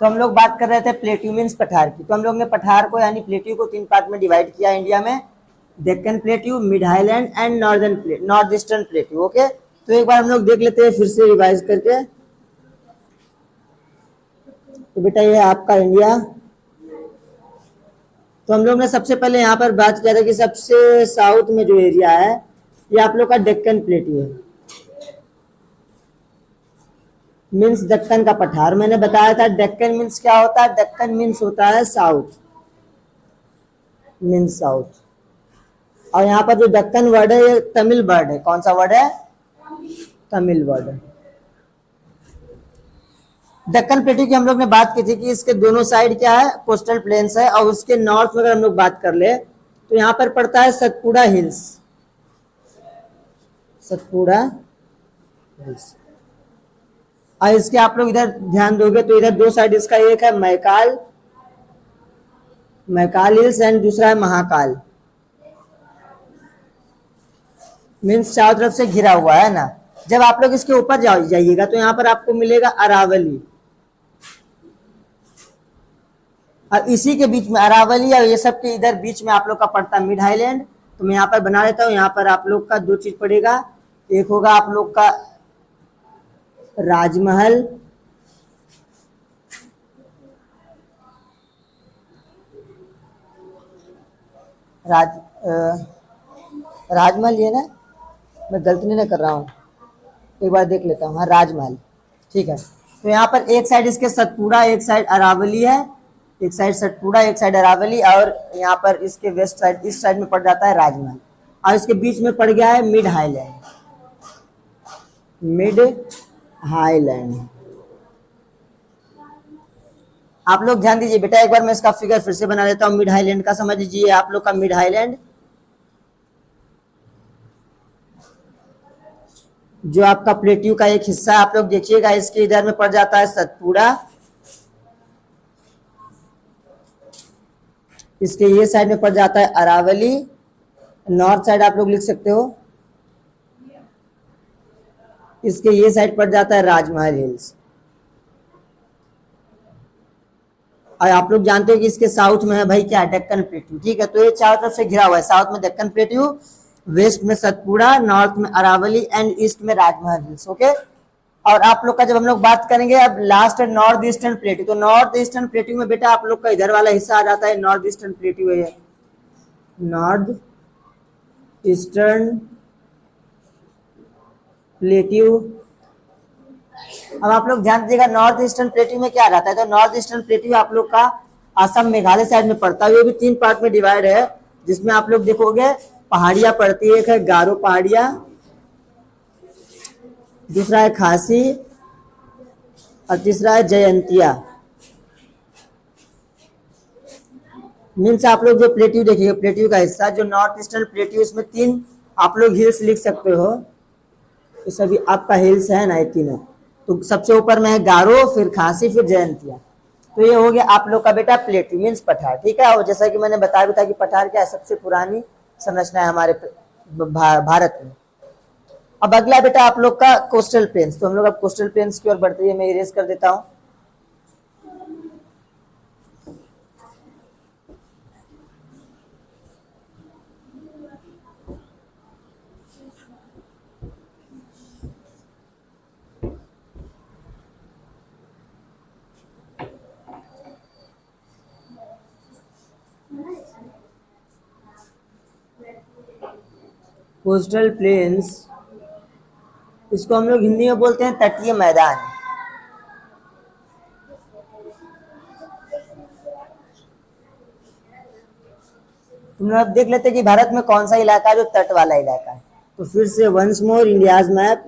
तो हम लोग बात कर रहे थे प्लेट्यू मीन्स पठार की। तो हम लोग ने पठार को यानी प्लेट्यू को 3 पार्ट में डिवाइड किया इंडिया में, Deccan plateau, mid highland and north eastern plateau. Okay, तो एक बार हम लोग देख लेते हैं फिर से रिवाइज करके। तो बेटा ये आपका इंडिया। तो हम लोग ने सबसे पहले यहाँ पर बात किया था कि सबसे साउथ में जो एरिया है ये आप लोग का डेक्कन प्लेट्यू है, मीन्स दक्कन का पठार। मैंने बताया था डेक्कन मीन्स क्या होता है, डेक्कन मीन्स होता है साउथ, मीन्स साउथ। और यहाँ पर जो दक्कन वर्ड है ये तमिल वर्ड है। कौन सा वर्ड है? तमिल वर्ड है। दक्कन प्लेट्यू की हम लोग ने बात की थी कि इसके दोनों साइड क्या है, कोस्टल प्लेन्स है। और उसके नॉर्थ में अगर हम लोग बात कर ले तो यहाँ पर पड़ता है सतपुड़ा हिल्स, सतपुड़ा हिल्स। और इसके आप लोग इधर ध्यान दोगे तो इधर दो साइड इसका, एक है मैकाल, मैकाल हिल्स एंड दूसरा है महाकाल। मीन्स चारों तरफ से घिरा हुआ है ना। जब आप लोग इसके ऊपर जाइएगा तो यहाँ पर आपको मिलेगा अरावली, और इसी के बीच में अरावली और ये सब के इधर बीच में आप लोग का पड़ता है मिड हाईलैंड। तो मैं यहाँ पर बना लेता हूँ। यहाँ पर आप लोग का दो चीज पड़ेगा, एक होगा आप लोग का राजमहल, राजमहल ये ना, मैं गलती नहीं कर रहा हूँ, एक बार देख लेता हूँ। हाँ राजमहल, ठीक है। तो यहाँ पर एक साइड इसके सतपुड़ा, एक साइड अरावली है, एक साइड सतपुड़ा एक साइड अरावली, और यहाँ पर इसके वेस्ट साइड इस साइड में पड़ जाता है राजमहल, और इसके बीच में पड़ गया है मिड हाईलैंड, मिड हाईलैंड। आप लोग ध्यान दीजिए बेटा, एक बार मैं इसका फिगर फिर से बना देता हूँ मिड हाईलैंड का। समझ लीजिए आप लोग का मिड हाईलैंड, जो आपका प्लेट्यू का एक हिस्सा आप लोग देखिएगा, इसके इधर में पड़ जाता है सतपुड़ा, इसके ये साइड में पड़ जाता है अरावली, नॉर्थ साइड आप लोग लिख सकते हो, इसके ये साइड पड़ जाता है राजमहल हिल्स। और आप लोग जानते हो कि इसके साउथ में है भाई क्या, डेक्कन प्लेट्यू। ठीक है, तो ये चारों तरफ से घिरा हुआ है, साउथ में डेक्कन प्लेट्यू, वेस्ट में सतपुड़ा, नॉर्थ में अरावली एंड ईस्ट में राजमहल हिल्स। ओके, और आप लोग का जब हम लोग बात करेंगे अब लास्ट है नॉर्थ ईस्टर्न प्लेट्यू। तो नॉर्थ ईस्टर्न प्लेट्यू में बेटा आप लोग का इधर वाला हिस्सा आ जाता है नॉर्थ ईस्टर्न प्लेट्यू है, नॉर्थ ईस्टर्न प्लेट्यू। अब आप लोग ध्यान दीजिएगा नॉर्थ ईस्टर्न प्लेट्यू में क्या रहता है। तो नॉर्थ ईस्टर्न प्लेट्यू आप लोग का असम मेघालय साइड में पड़ता है। ये भी 3 पार्ट में डिवाइड है, जिसमें आप लोग देखोगे पहाड़ियां पड़ती है, एक है गारो पहाड़ियां, दूसरा है खासी और तीसरा है जयंतिया। मीन्स आप लोग जो प्लेट्यू देखिए, प्लेट्यू का हिस्सा जो नॉर्थ ईस्टर्न प्लेट्यू, इसमें 3 आप लोग हिल्स लिख सकते हो। ये सभी आपका हिल्स है ना, ये तीनों। तो सबसे ऊपर में है गारो, फिर खासी, फिर जयंतिया। तो ये हो गया आप लोग का बेटा प्लेट्यू मीन्स पठार। ठीक है, और जैसा कि मैंने बताया भी था कि पठार क्या है, सबसे पुरानी संरचना है हमारे भारत में। अब अगला बेटा आप लोग का कोस्टल प्लेन्स। तो हम लोग अब कोस्टल प्लेन्स की ओर बढ़ते हैं, मैं इरेज कर देता हूँ। कोस्टल प्लेन्स, इसको हम लोग हिंदी में बोलते हैं तटीय मैदान। तुम लोग देख लेते हैं कि भारत में कौन सा इलाका है जो तट वाला इलाका है। तो फिर से वंस मोर इंडियाज मैप,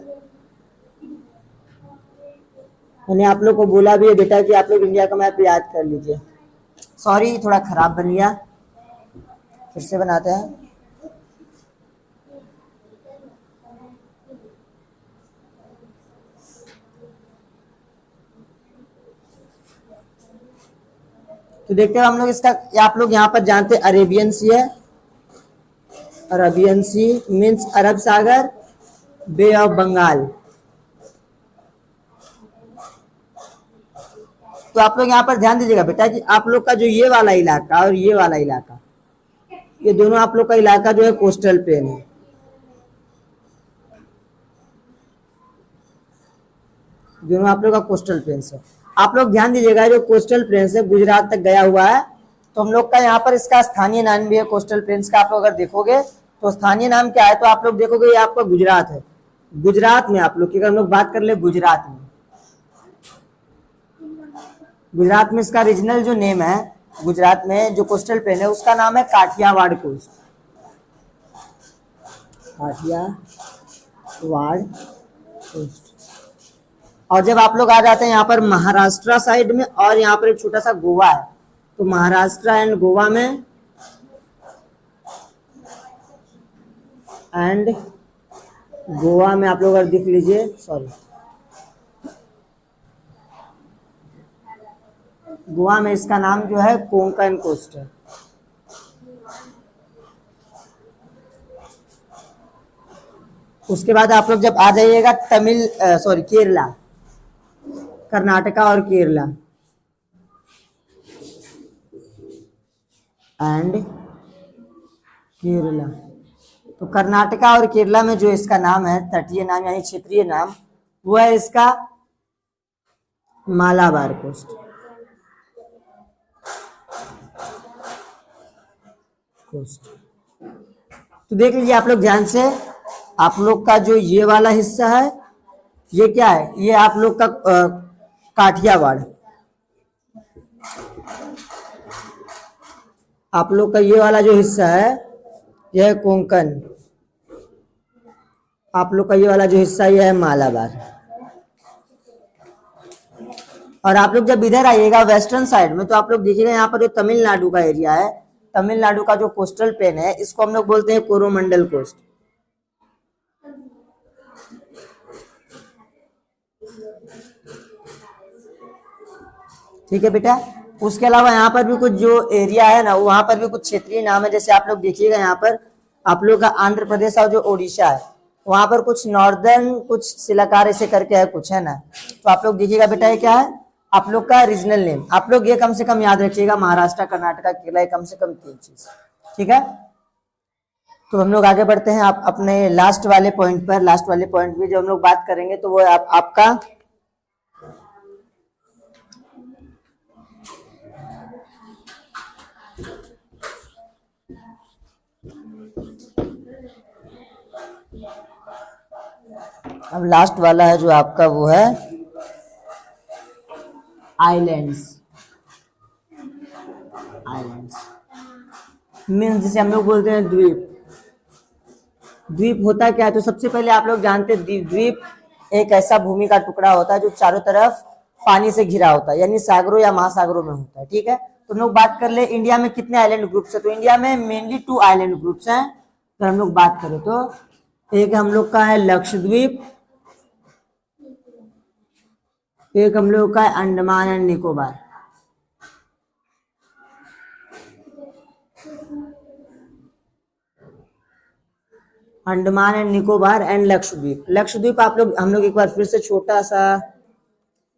मैंने आप लोग को बोला भी है बेटा कि आप लोग इंडिया का मैप याद कर लीजिए। सॉरी थोड़ा खराब बन गया, फिर से बनाते हैं। तो देखते हैं हम लोग इसका, आप लोग यहाँ पर जानते हैं अरेबियन सी है, अरेबियन सी मीन्स अरब सागर, बे ऑफ बंगाल। तो आप लोग यहाँ पर ध्यान दीजिएगा बेटा कि आप लोग का जो ये वाला इलाका और ये वाला इलाका, ये दोनों आप लोग का इलाका जो है कोस्टल प्लेन है। दोनों आप लोग का कोस्टल प्लेन है। आप लोग ध्यान दीजिएगा जो कोस्टल प्लेन से गुजरात तक गया हुआ है, तो हम लोग का यहाँ पर इसका स्थानीय नाम भी है कोस्टल प्लेन्स का। आप लोग अगर देखोगे तो स्थानीय नाम क्या है, तो आप लोग देखोगे ये आपका गुजरात है। गुजरात में आप लोग की अगर हम लोग बात कर ले, गुजरात में इसका रीजनल जो नेम है, गुजरात में जो कोस्टल प्लेन है उसका नाम है काठियावाड़ कोस्ट। काठियावाड़ कोस्ट। और जब आप लोग आ जाते हैं यहाँ पर महाराष्ट्र साइड में, और यहाँ पर एक छोटा सा गोवा है, तो महाराष्ट्र एंड गोवा में आप लोग अगर देख लीजिए, गोवा में इसका नाम जो है कोंकण कोस्ट है। उसके बाद आप लोग जब आ जाइएगा केरला, कर्नाटका और केरला तो कर्नाटका और केरला में जो इसका नाम है तटीय नाम यानी क्षेत्रीय नाम, वो है इसका मालाबार कोस्ट। तो देख लीजिए आप लोग ध्यान से, आप लोग का जो ये वाला हिस्सा है ये क्या है, ये आप लोग का काठियावाड़। आप लोग का ये वाला जो हिस्सा है यह है कोंकण। आप लोग का ये वाला जो हिस्सा यह है मालाबार। और आप लोग जब इधर आइएगा वेस्टर्न साइड में, तो आप लोग देखिएगा यहाँ पर जो तमिलनाडु का एरिया है, तमिलनाडु का जो कोस्टल प्लेन है, इसको हम लोग बोलते हैं कोरोमंडल कोस्ट। ठीक है बेटा। उसके अलावा यहाँ पर भी कुछ जो एरिया है ना, वहां पर भी कुछ क्षेत्रीय नाम है। जैसे आप लोग देखिएगा यहाँ पर आप लोग का आंध्र प्रदेश और जो ओडिशा है, वहां पर कुछ नॉर्दर्न कुछ सिलाकार ऐसे करके है कुछ, है ना। तो आप लोग देखिएगा बेटा ये क्या है, आप लोग का रीजनल नेम। आप लोग ये कम से कम याद रखिएगा, महाराष्ट्र, कर्नाटका, केरला, कम से कम 3 चीज। ठीक है। तो हम लोग आगे बढ़ते हैं आप अपने लास्ट वाले पॉइंट पर। लास्ट वाले पॉइंट में जो हम लोग बात करेंगे तो वो आपका अब लास्ट वाला है जो आपका वो है आइलैंड्स। मीन्स जिसे हम लोग बोलते हैं द्वीप। द्वीप होता क्या है, तो सबसे पहले आप लोग जानते हैं द्वीप एक ऐसा भूमि का टुकड़ा होता है जो चारों तरफ पानी से घिरा होता है, यानी सागरों या महासागरों में होता है। ठीक है। तो हम लोग बात कर ले इंडिया में कितने आइलैंड ग्रुप्स है, तो इंडिया में मेनली 2 आइलैंड ग्रुप्स हैं। तो हम लोग बात करें तो एक हम लोग का है लक्षद्वीप, एक हम लोग का है Andaman and Nicobar. Andaman and Nicobar and Lakshadweep. Lakshadweep आप लोग हम लोग एक बार फिर से छोटा सा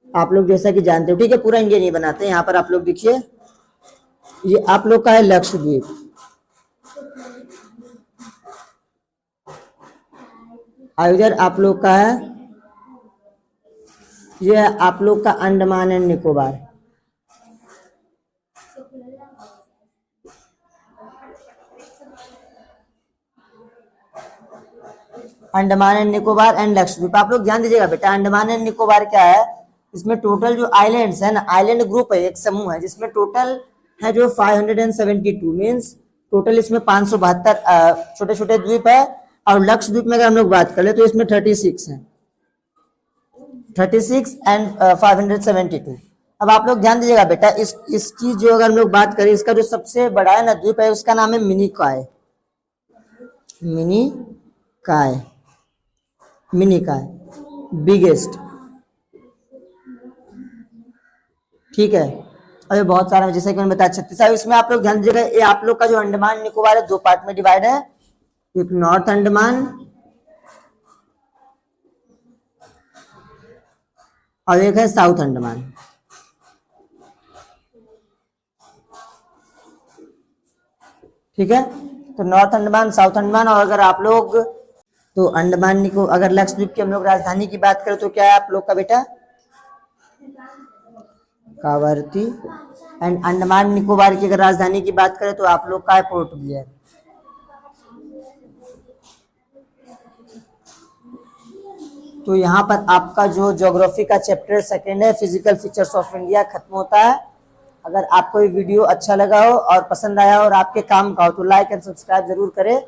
आप लोग जैसा कि जानते हो, ठीक है, पूरा इंडिया नहीं बनाते। यहाँ पर आप लोग देखिए ये आप लोग का है लक्षद्वीप, और इधर आप लोग का है ये आप लोग का Andaman and Nicobar. Andaman and Nicobar and Lakshadweep. आप लोग ध्यान दीजिएगा बेटा, अंडमान एंड निकोबार क्या है, इसमें टोटल जो आइलैंड्स है ना, आइलैंड ग्रुप है, एक समूह है जिसमें टोटल है जो 572 मीन्स टोटल इसमें 572 छोटे छोटे द्वीप है। और लक्षद्वीप में अगर हम लोग बात कर ले तो इसमें 36 है, 36 एंड 572। अब आप लोग ध्यान दीजिएगा बेटा, इसकी जो अगर हम लोग बात करें, इसका जो सबसे बड़ा है ना द्वीप है, उसका नाम है मिनिकॉय। मिनिकॉय बिगेस्ट। ठीक है। और ये बहुत सारा जैसे कि मैंने बताया 36 है। इसमें आप लोग ध्यान दीजिएगा, ये आप लोग का जो अंडमान निकोबार है 2 पार्ट में डिवाइड है, एक नॉर्थ अंडमान और एक है साउथ अंडमान। ठीक है। तो नॉर्थ अंडमान, साउथ अंडमान, और अगर आप लोग तो अंडमान निको, अगर लक्षद्वीप की हम लोग राजधानी की बात करें तो क्या है आप लोग का बेटा? कावरती। एंड अंडमान निकोबार की अगर राजधानी की बात करें तो आप लोग का है पोर्ट ब्लेयर। तो यहाँ पर आपका जो ज्योग्राफी का चैप्टर सेकंड है, फिजिकल फीचर्स ऑफ इंडिया, खत्म होता है। अगर आपको ये वीडियो अच्छा लगा हो और पसंद आया हो और आपके काम का हो तो लाइक एंड सब्सक्राइब जरूर करें।